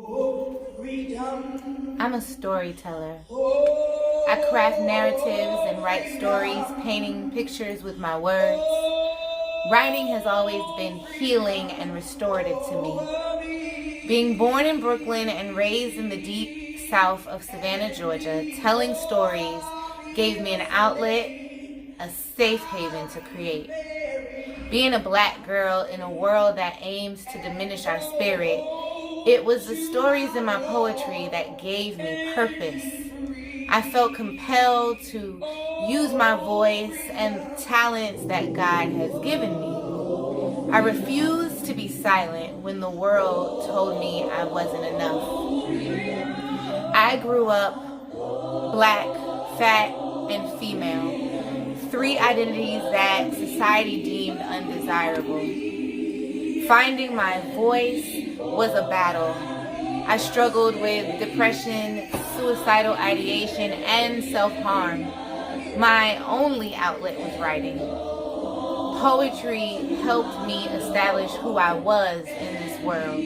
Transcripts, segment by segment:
I'm a storyteller. I craft narratives and write stories, painting pictures with my words. Writing has always been healing and restorative to me. Being born in Brooklyn and raised in the deep south of Savannah, Georgia, telling stories gave me an outlet, a safe haven to create. Being a black girl in a world that aims to diminish our spirit, it was the stories in my poetry that gave me purpose. I felt compelled to use my voice and the talents that God has given me. I refused to be silent when the world told me I wasn't enough. I grew up black, fat, and female, 3 identities that society deemed undesirable. Finding my voice was a battle. I struggled with depression, suicidal ideation, and self-harm. My only outlet was writing. Poetry helped me establish who I was in this world.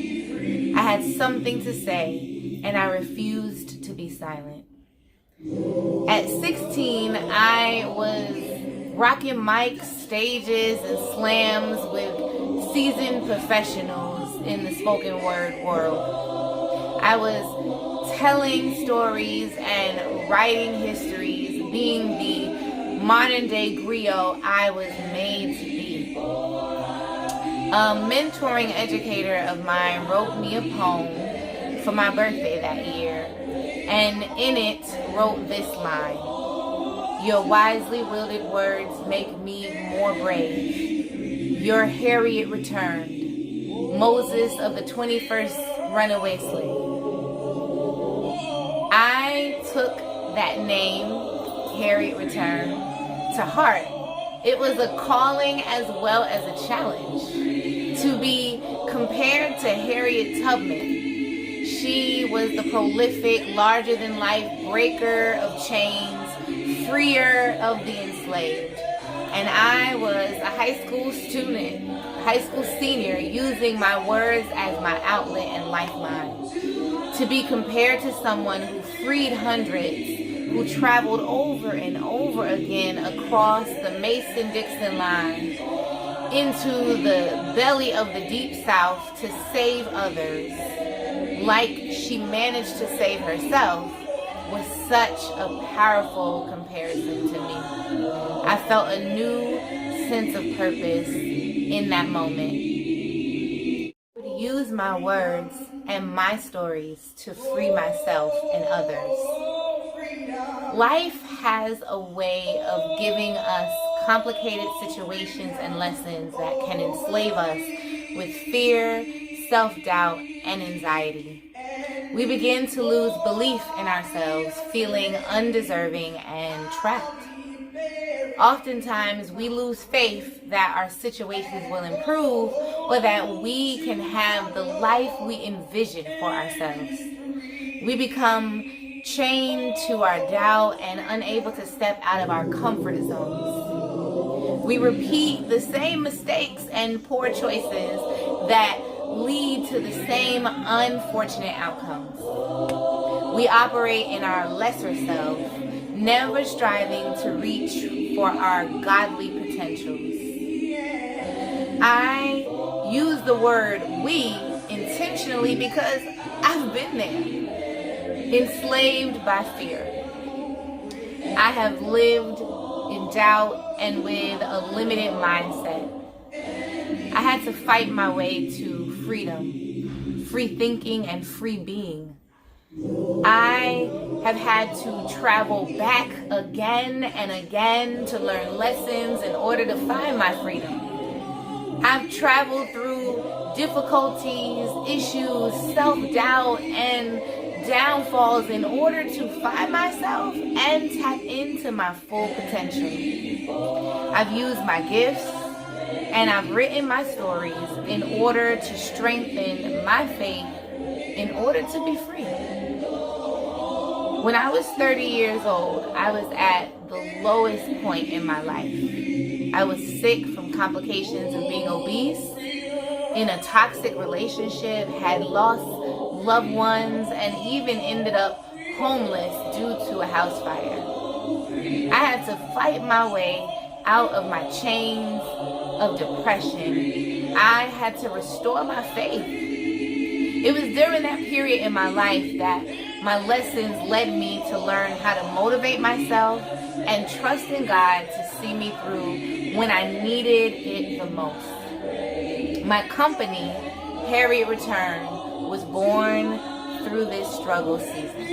I had something to say, and I refused to be silent. At 16, I was rocking mics, stages, and slams with seasoned professionals in the spoken word world. I was telling stories and writing histories, being the modern day griot I was made to be. A mentoring educator of mine wrote me a poem for my birthday that year, and in it wrote this line: "Your wisely wielded words make me more brave. Your Harriet Returned, Moses of the 21st runaway slave." I took that name, Harriet Returned, to heart. It was a calling as well as a challenge. To be compared to Harriet Tubman, she was the prolific, larger-than-life breaker of chains, freer of the enslaved. And I was a high school student, high school senior, using my words as my outlet and lifeline. To be compared to someone who freed hundreds, who traveled over and over again across the Mason-Dixon line into the belly of the Deep South to save others, like she managed to save herself, was such a powerful comparison to me. I felt a new sense of purpose in that moment. I would use my words and my stories to free myself and others. Life has a way of giving us complicated situations and lessons that can enslave us with fear, self-doubt, and anxiety. We begin to lose belief in ourselves, feeling undeserving and trapped. Oftentimes, we lose faith that our situations will improve or that we can have the life we envision for ourselves. We become chained to our doubt and unable to step out of our comfort zones. We repeat the same mistakes and poor choices that lead to the same unfortunate outcomes. We operate in our lesser self, never striving to reach for our godly potentials. I use the word "we" intentionally because I've been there, enslaved by fear. I have lived in doubt and with a limited mindset. I had to fight my way to freedom, free thinking, and free being. I have had to travel back again and again to learn lessons in order to find my freedom. I've traveled through difficulties, issues, self-doubt, and downfalls in order to find myself and tap into my full potential. I've used my gifts and I've written my stories in order to strengthen my faith, in order to be free. When I was 30 years old, I was at the lowest point in my life. I was sick from complications of being obese, in a toxic relationship, had lost loved ones, and even ended up homeless due to a house fire. I had to fight my way out of my chains of depression. I had to restore my faith. It was during that period in my life that my lessons led me to learn how to motivate myself and trust in God to see me through when I needed it the most. My company, Harriet Returned, was born through this struggle season.